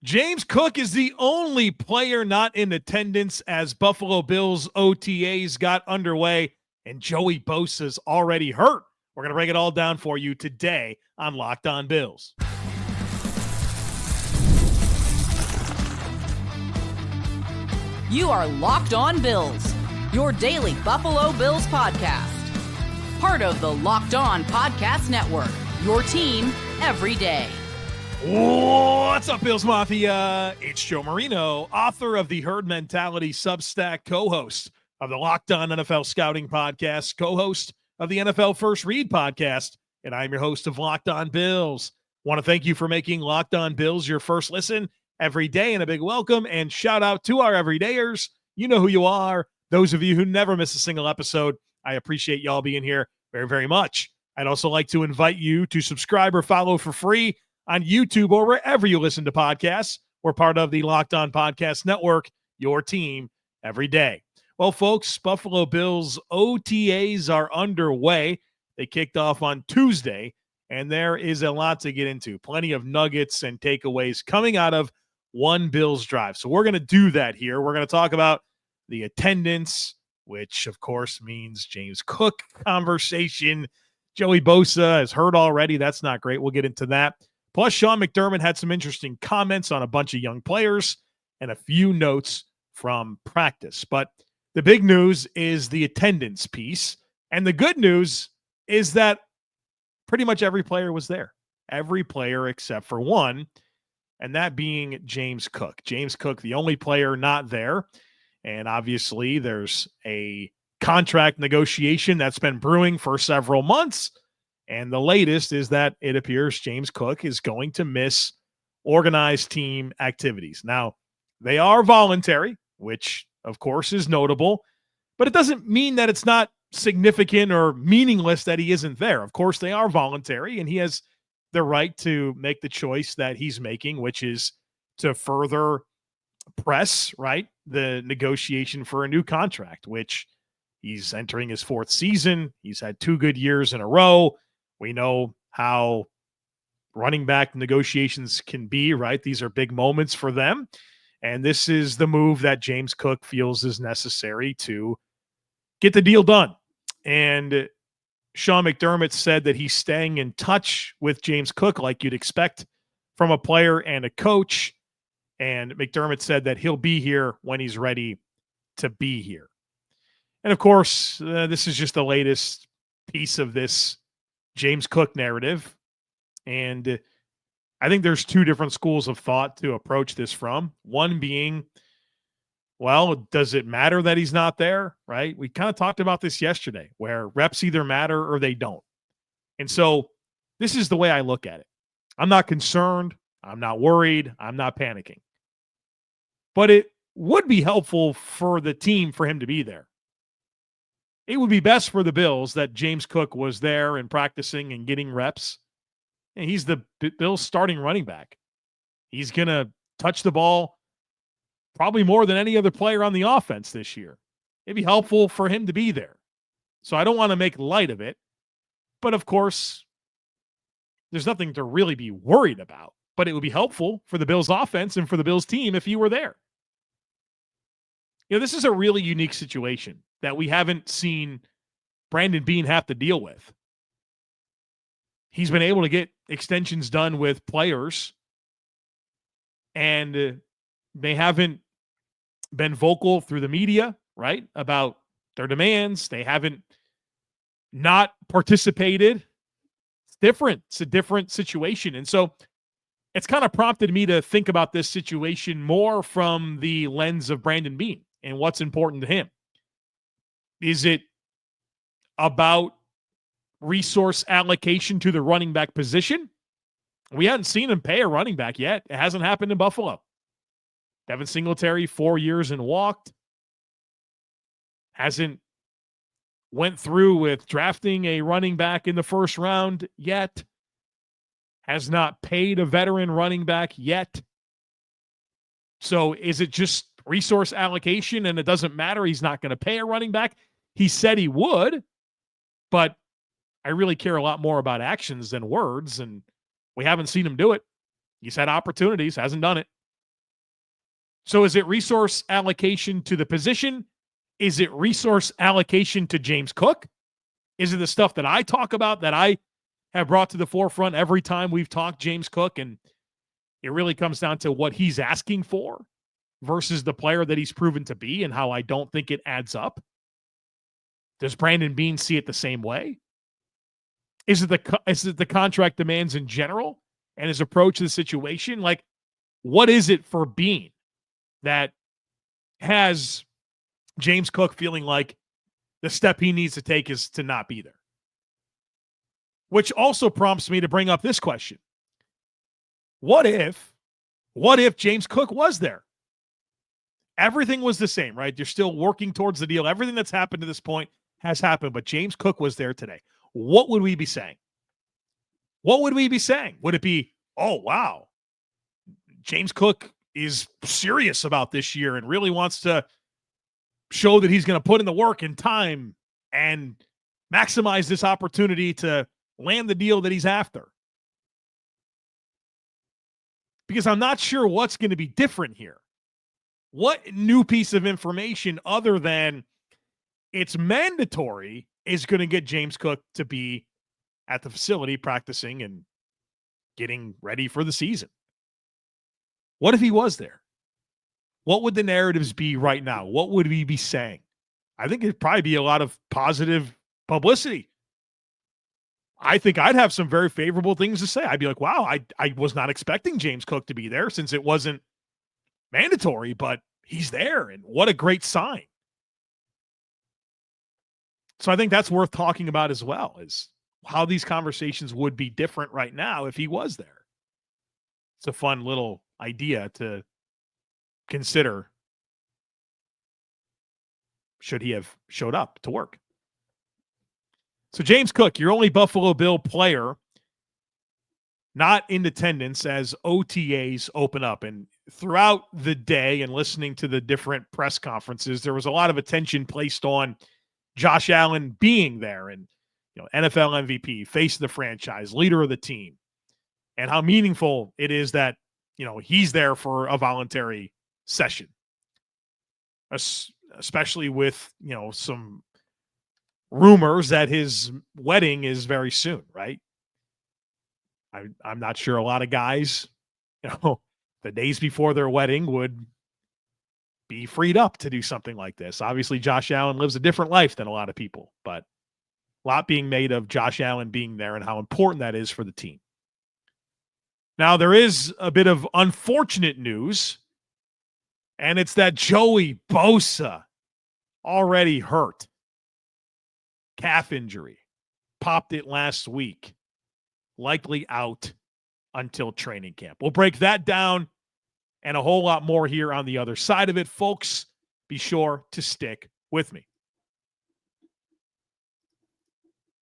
James Cook is the only player not in attendance as Buffalo Bills OTAs got underway, and Joey Bosa's already hurt. We're going to break it all down for you today on Locked On Bills. You are Locked On Bills, your daily Buffalo Bills podcast. Part of the Locked On Podcast Network, your team every day. What's up, Bills Mafia? It's Joe Marino, author of the Herd Mentality Substack, co-host of the Locked On NFL Scouting Podcast, co-host of the NFL First Read Podcast, and I'm your host of Locked On Bills. Want to thank you for making Locked On Bills your first listen every day, and a big welcome and shout out to our everydayers. You know who you are. Those of you who never miss a single episode, I appreciate y'all being here very, very much. I'd also like to invite you to subscribe or follow for free on YouTube or wherever you listen to podcasts. We're part of the Locked On Podcast Network, your team every day. Well, folks, Buffalo Bills OTAs are underway. They kicked off on Tuesday, and there is a lot to get into. Plenty of nuggets and takeaways coming out of one Bills drive. So we're going to do that here. We're going to talk about the attendance, which, of course, means James Cook conversation. Joey Bosa is hurt already. That's not great. We'll get into that. Plus, Sean McDermott had some interesting comments on a bunch of young players and a few notes from practice. But the big news is the attendance piece. And the good news is that pretty much every player was there. Every player except for one, and that being James Cook. James Cook, the only player not there. And obviously, there's a contract negotiation that's been brewing for several months. And the latest is that it appears James Cook is going to miss organized team activities. Now, they are voluntary, which, of course, is notable, but it doesn't mean that it's not significant or meaningless that he isn't there. Of course, they are voluntary, and he has the right to make the choice that he's making, which is to further press, right, the negotiation for a new contract, which he's entering his fourth season. He's had 2 good years in a row. We know how running back negotiations can be, right? These are big moments for them. And this is the move that James Cook feels is necessary to get the deal done. And Sean McDermott said that he's staying in touch with James Cook like you'd expect from a player and a coach. And McDermott said that he'll be here when he's ready to be here. And of course, this is just the latest piece of this James Cook narrative. And I think there's 2 different schools of thought to approach this from. One being, well, does it matter that he's not there, right? We kind of talked about this yesterday, where reps either matter or they don't. And so this is the way I look at it. I'm not concerned. I'm not worried. I'm not panicking. But it would be helpful for the team for him to be there. It would be best for the Bills that James Cook was there and practicing and getting reps. And he's the Bills' starting running back. He's going to touch the ball probably more than any other player on the offense this year. It'd be helpful for him to be there. So I don't want to make light of it. But of course, there's nothing to really be worried about. But it would be helpful for the Bills' offense and for the Bills' team if he were there. You know, this is a really unique situation that we haven't seen Brandon Beane have to deal with. He's been able to get extensions done with players, and they haven't been vocal through the media, right, about their demands. They haven't not participated. It's different. It's a different situation. And so it's kind of prompted me to think about this situation more from the lens of Brandon Beane and what's important to him. Is it about resource allocation to the running back position? We hadn't seen him pay a running back yet. It hasn't happened in Buffalo. Devin Singletary, 4 years and walked. Hasn't went through with drafting a running back in the first round yet. Has not paid a veteran running back yet. So is it just resource allocation and it doesn't matter? He's not going to pay a running back. He said he would, but I really care a lot more about actions than words, and we haven't seen him do it. He's had opportunities, hasn't done it. So is it resource allocation to the position? Is it resource allocation to James Cook? Is it the stuff that I talk about that I have brought to the forefront every time we've talked James Cook? And it really comes down to what he's asking for versus the player that he's proven to be and how I don't think it adds up. Does Brandon Beane see it the same way? Is it the contract demands in general and his approach to the situation? Like, what is it for Beane that has James Cook feeling like the step he needs to take is to not be there? Which also prompts me to bring up this question. What if James Cook was there? Everything was the same, right? You're still working towards the deal. Everything that's happened to this point has happened, but James Cook was there today. What would we be saying? What would we be saying? Would it be, oh, wow, James Cook is serious about this year and really wants to show that he's going to put in the work and time and maximize this opportunity to land the deal that he's after? Because I'm not sure what's going to be different here. What new piece of information other than it's mandatory is going to get James Cook to be at the facility practicing and getting ready for the season? What if he was there? What would the narratives be right now? What would we be saying? I think it'd probably be a lot of positive publicity. I think I'd have some very favorable things to say. I'd be like, wow, I was not expecting James Cook to be there since it wasn't mandatory, but he's there, and what a great sign. So I think that's worth talking about as well, is how these conversations would be different right now if he was there. It's a fun little idea to consider. Should he have showed up to work? So James Cook, your only Buffalo Bill player not in attendance as OTAs open up. And throughout the day and listening to the different press conferences, there was a lot of attention placed on Josh Allen being there and, NFL MVP, face of the franchise, leader of the team, and how meaningful it is that, he's there for a voluntary session, especially with, some rumors that his wedding is very soon, right? I'm not sure a lot of guys, the days before their wedding would be freed up to do something like this. Obviously, Josh Allen lives a different life than a lot of people, but a lot being made of Josh Allen being there and how important that is for the team. Now, there is a bit of unfortunate news, and it's that Joey Bosa already hurt. Calf injury. Popped it last week. Likely out until training camp. We'll break that down and a whole lot more here on the other side of it. Folks, be sure to stick with me.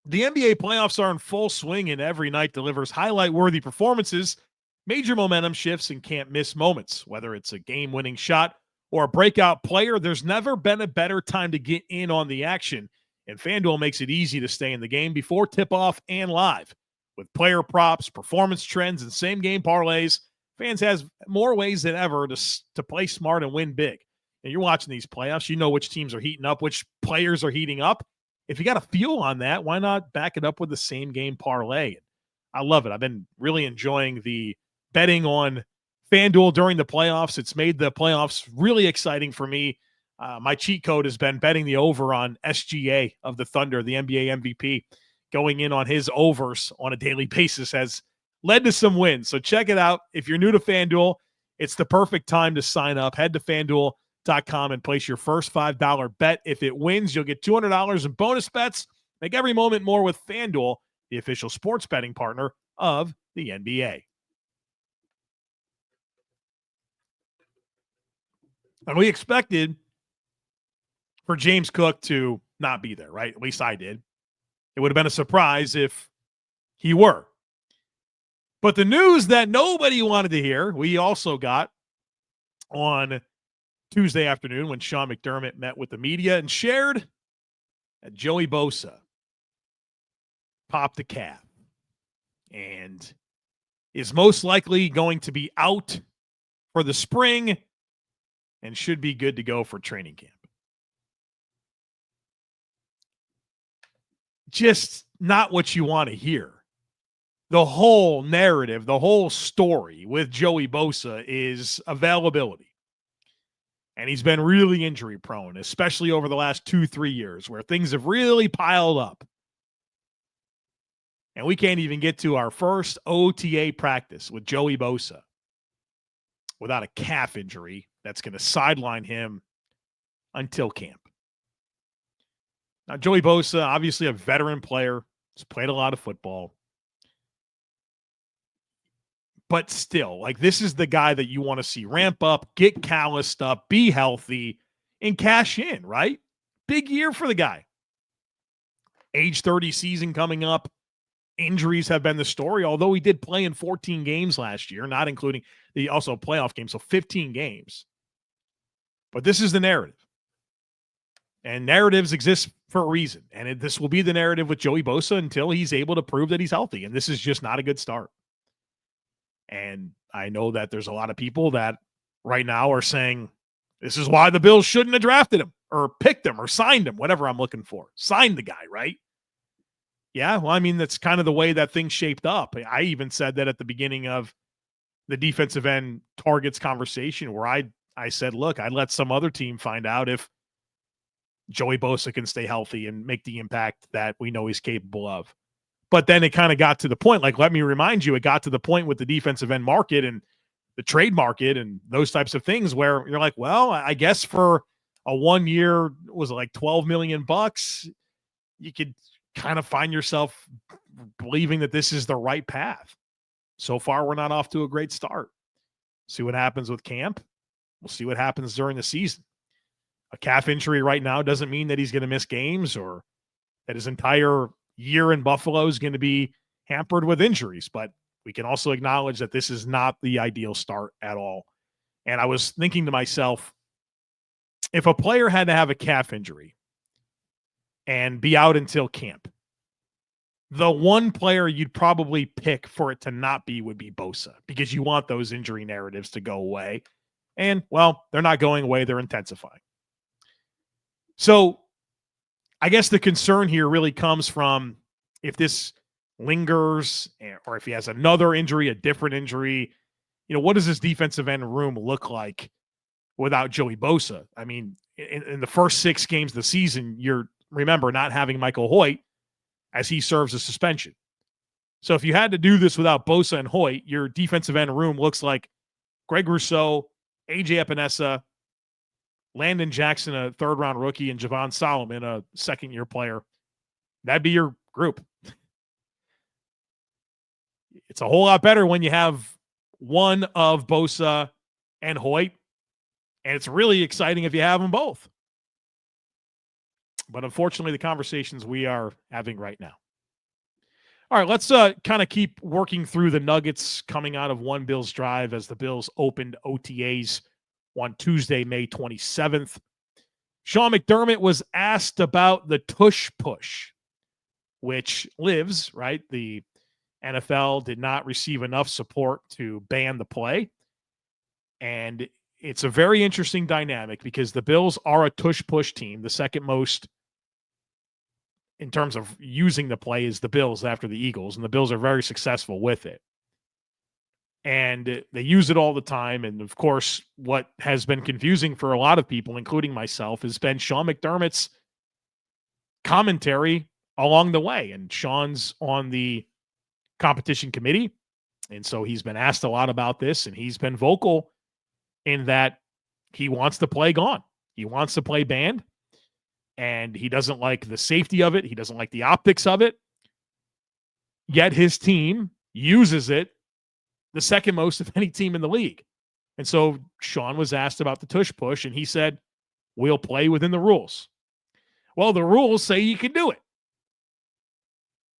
The NBA playoffs are in full swing, and every night delivers highlight-worthy performances, major momentum shifts, and can't-miss moments. Whether it's a game-winning shot or a breakout player, there's never been a better time to get in on the action, and FanDuel makes it easy to stay in the game before tip-off and live. With player props, performance trends, and same-game parlays, fans has more ways than ever to play smart and win big. And you're watching these playoffs, you know which teams are heating up, which players are heating up. If you got a feel on that, why not back it up with the same-game parlay? I love it. I've been really enjoying the betting on FanDuel during the playoffs. It's made the playoffs really exciting for me. My cheat code has been betting the over on SGA of the Thunder, the NBA MVP. Going in on his overs on a daily basis has led to some wins. So check it out. If you're new to FanDuel, it's the perfect time to sign up. Head to FanDuel.com and place your first $5 bet. If it wins, you'll get $200 in bonus bets. Make every moment more with FanDuel, the official sports betting partner of the NBA. And we expected for James Cook to not be there, right? At least I did. It would have been a surprise if he were. But the news that nobody wanted to hear, we also got on Tuesday afternoon when Sean McDermott met with the media and shared that Joey Bosa popped a calf and is most likely going to be out for the spring and should be good to go for training camp. Just not what you want to hear. The whole narrative, the whole story with Joey Bosa is availability. And he's been really injury prone, especially over the last 2-3 years where things have really piled up. And we can't even get to our first OTA practice with Joey Bosa without a calf injury that's going to sideline him until camp. Now, Joey Bosa, obviously a veteran player, has played a lot of football. But still, like, this is the guy that you want to see ramp up, get calloused up, be healthy, and cash in, right? Big year for the guy. Age 30 season coming up. Injuries have been the story, although he did play in 14 games last year, not including the also playoff games, so 15 games. But this is the narrative. And narratives exist for a reason. And this will be the narrative with Joey Bosa until he's able to prove that he's healthy. And this is just not a good start. And I know that there's a lot of people that right now are saying this is why the Bills shouldn't have drafted him or picked him or signed him, whatever I'm looking for. Signed the guy, right? Yeah, well, I mean, that's kind of the way that thing shaped up. I even said that at the beginning of the defensive end targets conversation where I said, look, I'd let some other team find out if Joey Bosa can stay healthy and make the impact that we know he's capable of. But then it kind of got to the point, like, let me remind you, it got to the point with the defensive end market and the trade market and those types of things where you're like, well, I guess for a 1 year, was it like $12 million? You could kind of find yourself believing that this is the right path. So far, we're not off to a great start. See what happens with camp. We'll see what happens during the season. A calf injury right now doesn't mean that he's going to miss games or that his entire year in Buffalo is going to be hampered with injuries, but we can also acknowledge that this is not the ideal start at all. And I was thinking to myself, if a player had to have a calf injury and be out until camp, the one player you'd probably pick for it to not be would be Bosa, because you want those injury narratives to go away. And, well, they're not going away. They're intensifying. So I guess the concern here really comes from if this lingers or if he has another injury, a different injury, what does this defensive end room look like without Joey Bosa? I mean, in the first 6 games of the season, you're, remember, not having Michael Hoyt as he serves a suspension. So if you had to do this without Bosa and Hoyt, your defensive end room looks like Greg Rousseau, AJ Epinesa, Landon Jackson, a third-round rookie, and Javon Solomon, a second-year player. That'd be your group. It's a whole lot better when you have one of Bosa and Hoyt, and it's really exciting if you have them both. But unfortunately, the conversations we are having right now. All right, let's kind of keep working through the nuggets coming out of one Bills drive as the Bills opened OTAs on Tuesday, May 27th. Sean McDermott was asked about the tush push, which lives, right? The NFL did not receive enough support to ban the play. And it's a very interesting dynamic because the Bills are a tush push team. The second most in terms of using the play is the Bills after the Eagles, and the Bills are very successful with it. And they use it all the time. And of course, what has been confusing for a lot of people, including myself, has been Sean McDermott's commentary along the way. And Sean's on the competition committee. And so he's been asked a lot about this, and he's been vocal in that he wants the play gone. He wants to play banned, and he doesn't like the safety of it. He doesn't like the optics of it. Yet his team uses it the second most of any team in the league. And so Sean was asked about the tush push, and he said, we'll play within the rules. Well, the rules say you can do it.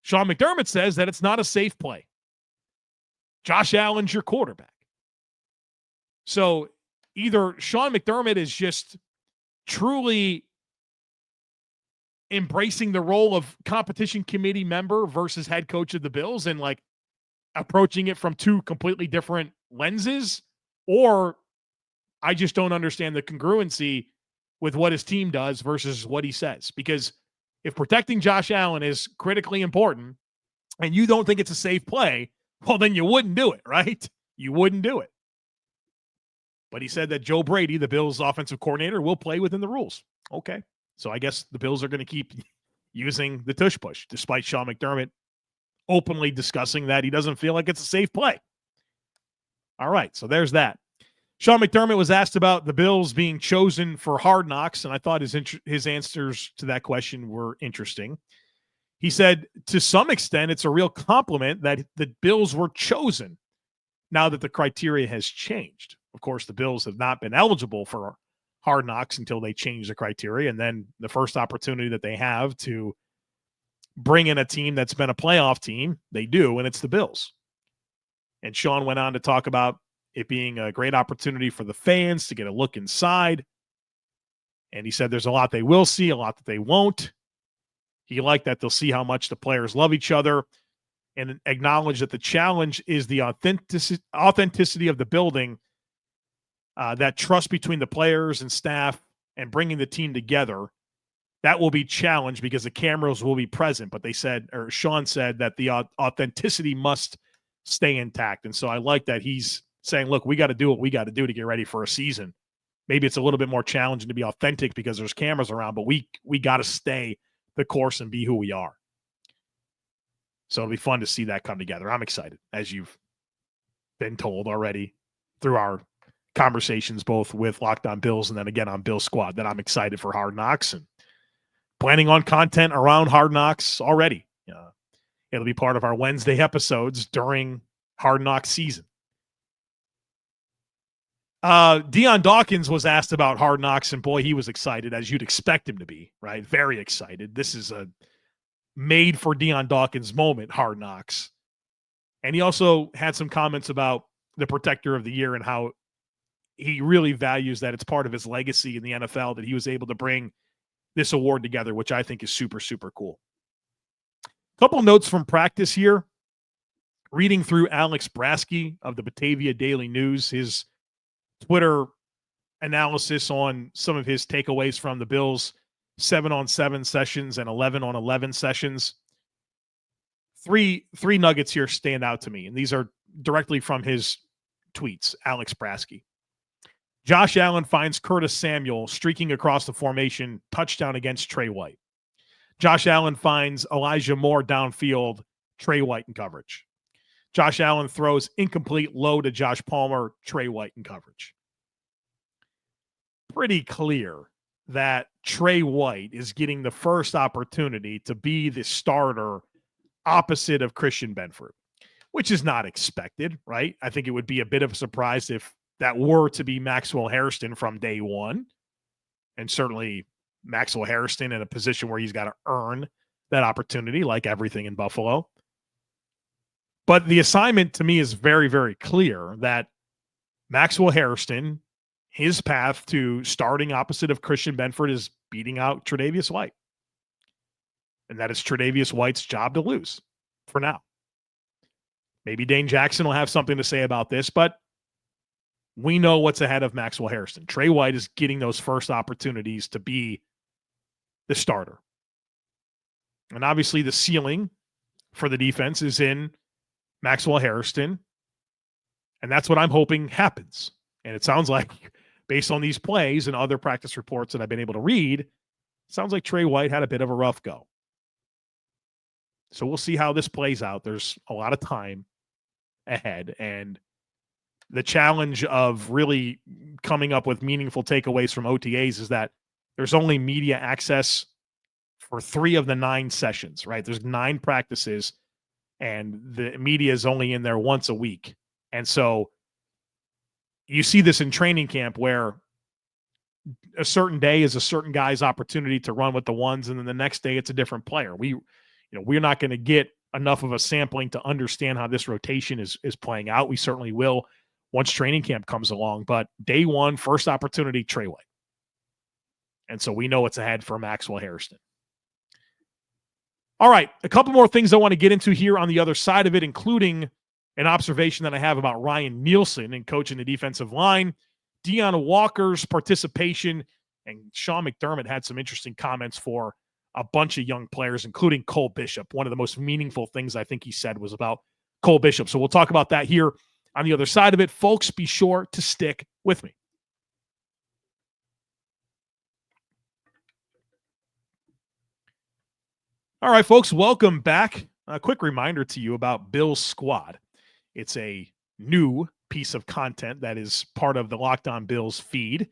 Sean McDermott says that it's not a safe play. Josh Allen's your quarterback. So either Sean McDermott is just truly embracing the role of competition committee member versus head coach of the Bills and like approaching it from two completely different lenses, or I just don't understand the congruency with what his team does versus what he says. Because if protecting Josh Allen is critically important and you don't think it's a safe play, well, then you wouldn't do it, right? You wouldn't do it. But he said that Joe Brady, the Bills' offensive coordinator, will play within the rules. Okay. So I guess the Bills are going to keep using the tush push, despite Sean McDermott openly discussing that he doesn't feel like it's a safe play. All right, so there's that. Sean McDermott was asked about the Bills being chosen for Hard Knocks, and I thought his answers to that question were interesting. He said, to some extent, it's a real compliment that the Bills were chosen now that the criteria has changed. Of course, the Bills have not been eligible for Hard Knocks until they change the criteria, and then the first opportunity that they have to bring in a team that's been a playoff team, they do, and it's the Bills. And Sean went on to talk about it being a great opportunity for the fans to get a look inside. And he said there's a lot they will see, a lot that they won't. He liked that they'll see how much the players love each other and acknowledge that the challenge is the authenticity of the building, that trust between the players and staff and bringing the team together. That will be challenged because the cameras will be present. But they said, or Sean said, that the authenticity must stay intact. And so I like that he's saying, look, we got to do what we got to do to get ready for a season. Maybe it's a little bit more challenging to be authentic because there's cameras around, but we got to stay the course and be who we are. So it'll be fun to see that come together. I'm excited, as you've been told already through our conversations, both with Locked On Bills and then again on Bill Squad, that I'm excited for Hard Knocks and planning on content around Hard Knocks already. It'll be part of our Wednesday episodes during Hard Knocks season. Dion Dawkins was asked about Hard Knocks, and boy, he was excited, as you'd expect him to be, right? Very excited. This is a made for Dion Dawkins moment, Hard Knocks. And he also had some comments about the Protector of the Year and how he really values that it's part of his legacy in the NFL that he was able to bring this award together, which I think is super, super cool. Couple notes from practice here. Reading through Alex Brasky of the Batavia Daily News, his Twitter analysis on some of his takeaways from the Bills' 7-on-7 sessions and 11-on-11 sessions. Three nuggets here stand out to me, and these are directly from his tweets, Alex Brasky. Josh Allen finds Curtis Samuel streaking across the formation, touchdown against Trey White. Josh Allen finds Elijah Moore downfield, Trey White in coverage. Josh Allen throws incomplete low to Josh Palmer, Trey White in coverage. Pretty clear that Trey White is getting the first opportunity to be the starter opposite of Christian Benford, which is not expected, right? I think it would be a bit of a surprise if that were to be Maxwell Hairston from day one. And certainly Maxwell Hairston in a position where he's got to earn that opportunity, like everything in Buffalo. But the assignment to me is very, very clear that Maxwell Hairston, his path to starting opposite of Christian Benford is beating out Tre'Davious White. And that is Tre'Davious White's job to lose for now. Maybe Dane Jackson will have something to say about this, but we know what's ahead of Maxwell Hairston. Trey White is getting those first opportunities to be the starter. And obviously the ceiling for the defense is in Maxwell Hairston. And that's what I'm hoping happens. And it sounds like, based on these plays and other practice reports that I've been able to read, it sounds like Trey White had a bit of a rough go. So we'll see how this plays out. There's a lot of time ahead. And the challenge of really coming up with meaningful takeaways from OTAs is that there's only media access for 3 of the 9 sessions, right? There's 9 practices, and the media is only in there once a week. And so you see this in training camp where a certain day is a certain guy's opportunity to run with the ones, and then the next day it's a different player. We're not going to get enough of a sampling to understand how this rotation is playing out. We certainly will once training camp comes along, but day one, first opportunity, Trey White. And so we know what's ahead for Maxwell Hairston. All right, a couple more things I want to get into here on the other side of it, including an observation that I have about Ryan Nielsen and coaching the defensive line. Dion Walker's participation, and Sean McDermott had some interesting comments for a bunch of young players, including Cole Bishop. One of the most meaningful things I think he said was about Cole Bishop. So we'll talk about that here on the other side of it. Folks, be sure to stick with me. All right, folks, welcome back. A quick reminder to you about Bills Squad. It's a new piece of content that is part of the Locked On Bills feed.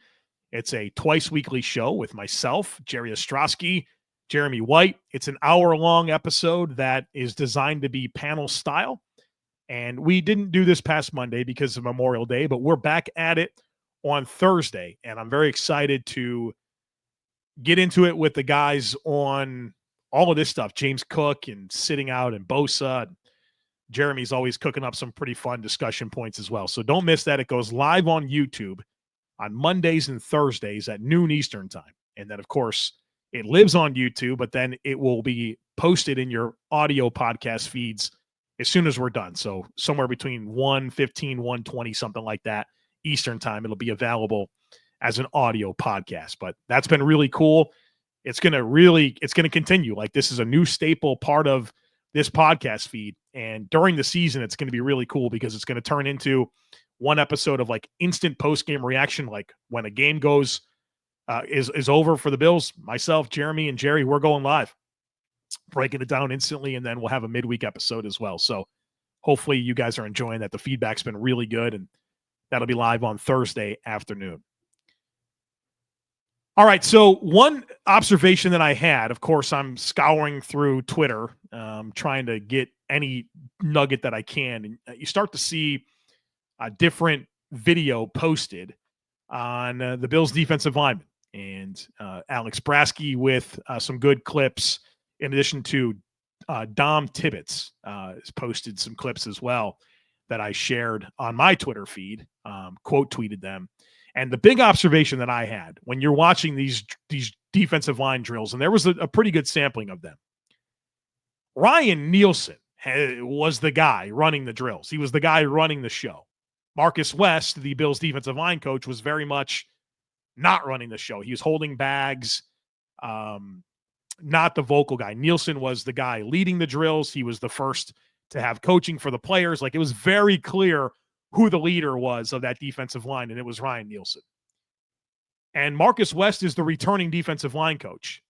It's a twice weekly show with myself, Jerry Ostrowski, Jeremy White. It's an hour-long episode that is designed to be panel style. And we didn't do this past Monday because of Memorial Day, but we're back at it on Thursday. And I'm very excited to get into it with the guys on all of this stuff. James Cook and sitting out and Bosa. Jeremy's always cooking up some pretty fun discussion points as well. So don't miss that. It goes live on YouTube on Mondays and Thursdays at noon Eastern time. And then, of course, it lives on YouTube, but then it will be posted in your audio podcast feeds as soon as we're done. So somewhere between 1:15, 1:20, something like that, Eastern time, it'll be available as an audio podcast. But that's been really cool. It's going to continue. Like, this is a new staple part of this podcast feed. And during the season, it's going to be really cool because it's going to turn into one episode of like instant post-game reaction. Like when a game goes, is over for the Bills, myself, Jeremy, and Jerry, we're going live, breaking it down instantly. And then we'll have a midweek episode as well. So hopefully you guys are enjoying that. The feedback's been really good, and that'll be live on Thursday afternoon. All right, so one observation that I had, of course, I'm scouring through Twitter, trying to get any nugget that I can, and you start to see a different video posted on the Bills defensive lineman, and Alex Brasky with some good clips, in addition to Dom Tibbetts has posted some clips as well that I shared on my Twitter feed, quote tweeted them. And the big observation that I had when you're watching these defensive line drills, and there was a pretty good sampling of them, Ryan Nielsen was the guy running the drills. He was the guy running the show. Marcus West, the Bills defensive line coach, was very much not running the show. He was holding bags, not the vocal guy. Nielsen was the guy leading the drills. He was the first to have coaching for the players. Like, it was very clear who the leader was of that defensive line, and it was Ryan Nielsen. And Marcus West is the returning defensive line coach.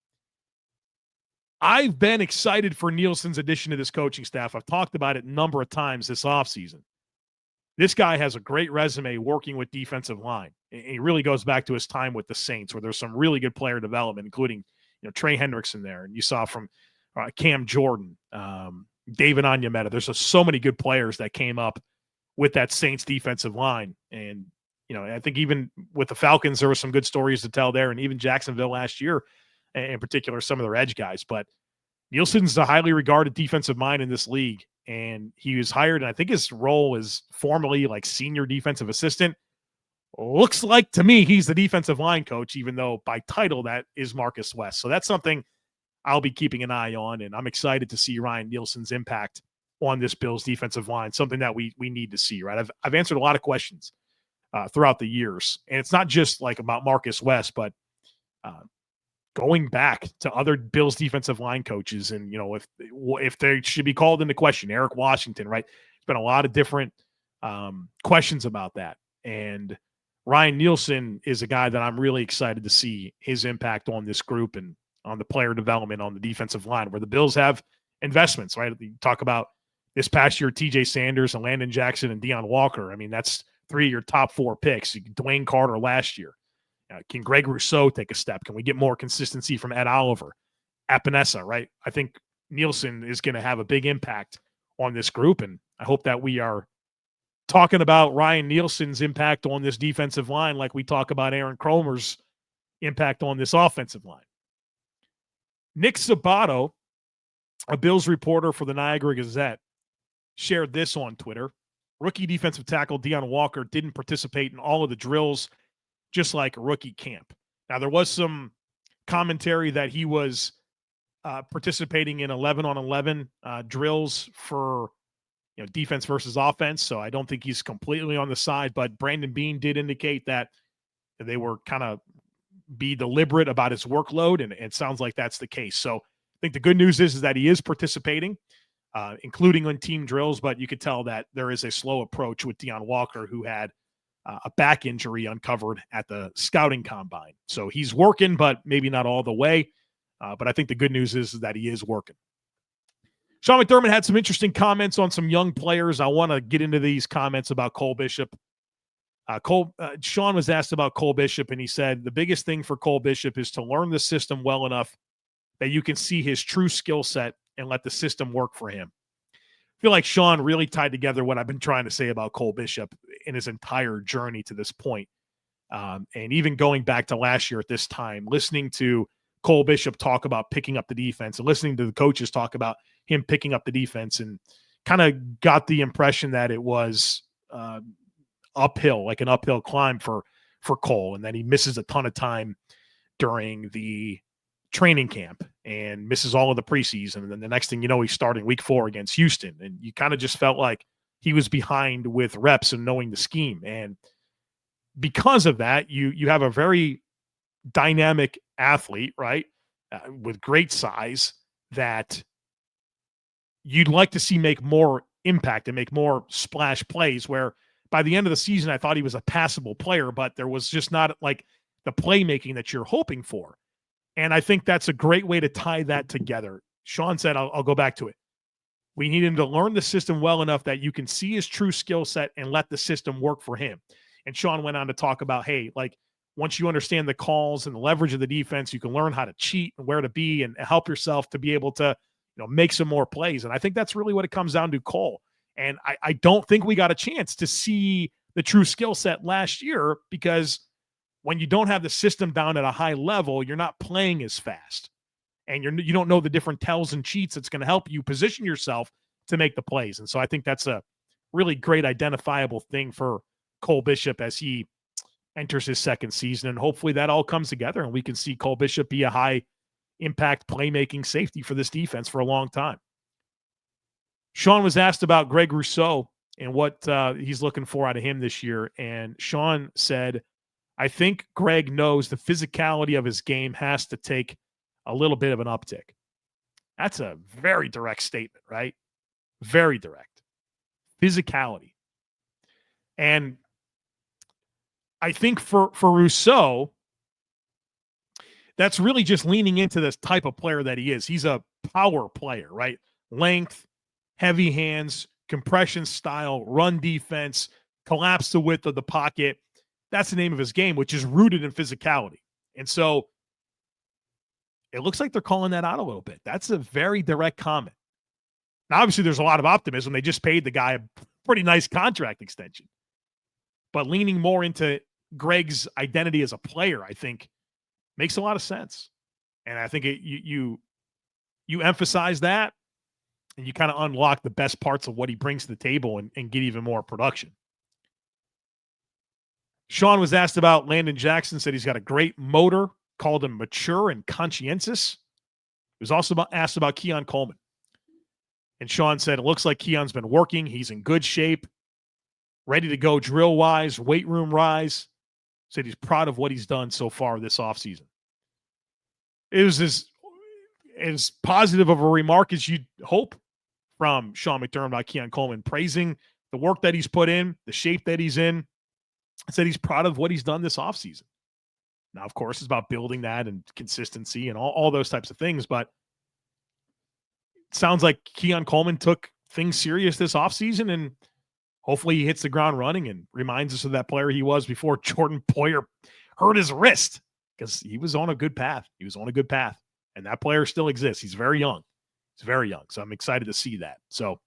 I've been excited for Nielsen's addition to this coaching staff. I've talked about it a number of times this offseason. This guy has a great resume working with defensive line. And he really goes back to his time with the Saints, where there's some really good player development, including Trey Hendrickson there. And you saw from Cam Jordan, David Onyemata. There's just so many good players that came up with that Saints defensive line. And, I think even with the Falcons, there were some good stories to tell there, and even Jacksonville last year, in particular, some of their edge guys. But Nielsen's a highly regarded defensive mind in this league, and he was hired, and I think his role is formally like senior defensive assistant. Looks like to me he's the defensive line coach, even though by title that is Marcus West. So that's something I'll be keeping an eye on, and I'm excited to see Ryan Nielsen's impact on this Bills defensive line, something that we need to see, right? I've answered a lot of questions throughout the years, and it's not just like about Marcus West, but going back to other Bills defensive line coaches, and if they should be called into question, Eric Washington, right? There's been a lot of different questions about that, and Ryan Nielsen is a guy that I'm really excited to see his impact on this group and on the player development on the defensive line, where the Bills have investments, right? You talk about this past year, TJ Sanders and Landon Jackson and Dion Walker. I mean, that's 3 of your top 4 picks. Dwayne Carter last year. Can Greg Rousseau take a step? Can we get more consistency from Ed Oliver? Epinesa, right? I think Nielsen is going to have a big impact on this group, and I hope that we are talking about Ryan Nielsen's impact on this defensive line like we talk about Aaron Cromer's impact on this offensive line. Nick Sabato, a Bills reporter for the Niagara Gazette, shared this on Twitter. Rookie defensive tackle Dion Walker didn't participate in all of the drills, just like a rookie camp. Now, there was some commentary that he was participating in 11-on-11 drills for defense versus offense, so I don't think he's completely on the side, but Brandon Beane did indicate that they were kind of be deliberate about his workload, and it sounds like that's the case. So I think the good news is that he is participating, including on team drills, but you could tell that there is a slow approach with Dion Walker, who had a back injury uncovered at the scouting combine. So he's working, but maybe not all the way. But I think the good news is that he is working. Sean McDermott had some interesting comments on some young players. I want to get into these comments about Cole Bishop. Sean was asked about Cole Bishop, and he said the biggest thing for Cole Bishop is to learn the system well enough that you can see his true skill set and let the system work for him. I feel like Sean really tied together what I've been trying to say about Cole Bishop in his entire journey to this point. And even going back to last year at this time, listening to Cole Bishop talk about picking up the defense and listening to the coaches talk about him picking up the defense, and kind of got the impression that it was uphill, like an uphill climb for Cole, and that he misses a ton of time during the training camp and misses all of the preseason. And then the next thing you know, he's starting week 4 against Houston. And you kind of just felt like he was behind with reps and knowing the scheme. And because of that, you have a very dynamic athlete, right? With great size that you'd like to see make more impact and make more splash plays, where by the end of the season, I thought he was a passable player, but there was just not like the playmaking that you're hoping for. And I think that's a great way to tie that together. Sean said, I'll go back to it. We need him to learn the system well enough that you can see his true skill set and let the system work for him. And Sean went on to talk about, hey, like once you understand the calls and the leverage of the defense, you can learn how to cheat and where to be and help yourself to be able to, make some more plays. And I think that's really what it comes down to, Cole. And I don't think we got a chance to see the true skill set last year, because when you don't have the system down at a high level, you're not playing as fast. And you don't know the different tells and cheats that's going to help you position yourself to make the plays. And so I think that's a really great identifiable thing for Cole Bishop as he enters his second season. And hopefully that all comes together and we can see Cole Bishop be a high impact playmaking safety for this defense for a long time. Sean was asked about Greg Rousseau and what he's looking for out of him this year. And Sean said, I think Greg knows the physicality of his game has to take a little bit of an uptick. That's a very direct statement, right? Very direct. Physicality. And I think for Rousseau, that's really just leaning into this type of player that he is. He's a power player, right? Length, heavy hands, compression style, run defense, collapse the width of the pocket. That's the name of his game, which is rooted in physicality. And so it looks like they're calling that out a little bit. That's a very direct comment. Now, obviously, there's a lot of optimism. They just paid the guy a pretty nice contract extension. But leaning more into Greg's identity as a player, I think, makes a lot of sense. And I think you emphasize that, and you kind of unlock the best parts of what he brings to the table and get even more production. Sean was asked about Landon Jackson, said he's got a great motor, called him mature and conscientious. He was also asked about Keon Coleman. And Sean said, it looks like Keon's been working. He's in good shape, ready to go drill-wise, weight room-wise. Said he's proud of what he's done so far this offseason. It was as positive of a remark as you'd hope from Sean McDermott about Keon Coleman, praising the work that he's put in, the shape that he's in. Said he's proud of what he's done this offseason. Now, of course, it's about building that and consistency and all those types of things, but it sounds like Keon Coleman took things serious this offseason, and hopefully he hits the ground running and reminds us of that player he was before Jordan Poyer hurt his wrist, because he was on a good path. He was on a good path, and that player still exists. He's very young. He's very young, so I'm excited to see that. So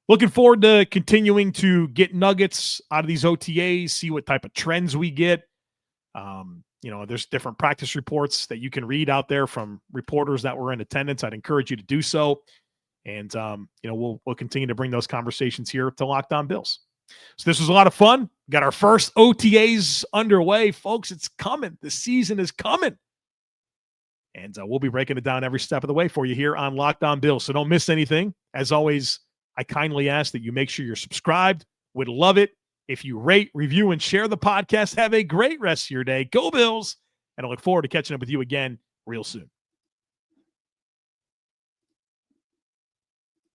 looking forward to continuing to get nuggets out of these OTAs, see what type of trends we get. There's different practice reports that you can read out there from reporters that were in attendance. I'd encourage you to do so. And, we'll continue to bring those conversations here to Locked On Bills. So this was a lot of fun. Got our first OTAs underway, folks. It's coming. The season is coming. And we'll be breaking it down every step of the way for you here on Locked On Bills. So don't miss anything. As always, I kindly ask that you make sure you're subscribed. Would love it If you rate, review, and share the podcast, have a great rest of your day. Go Bills, and I look forward to catching up with you again real soon.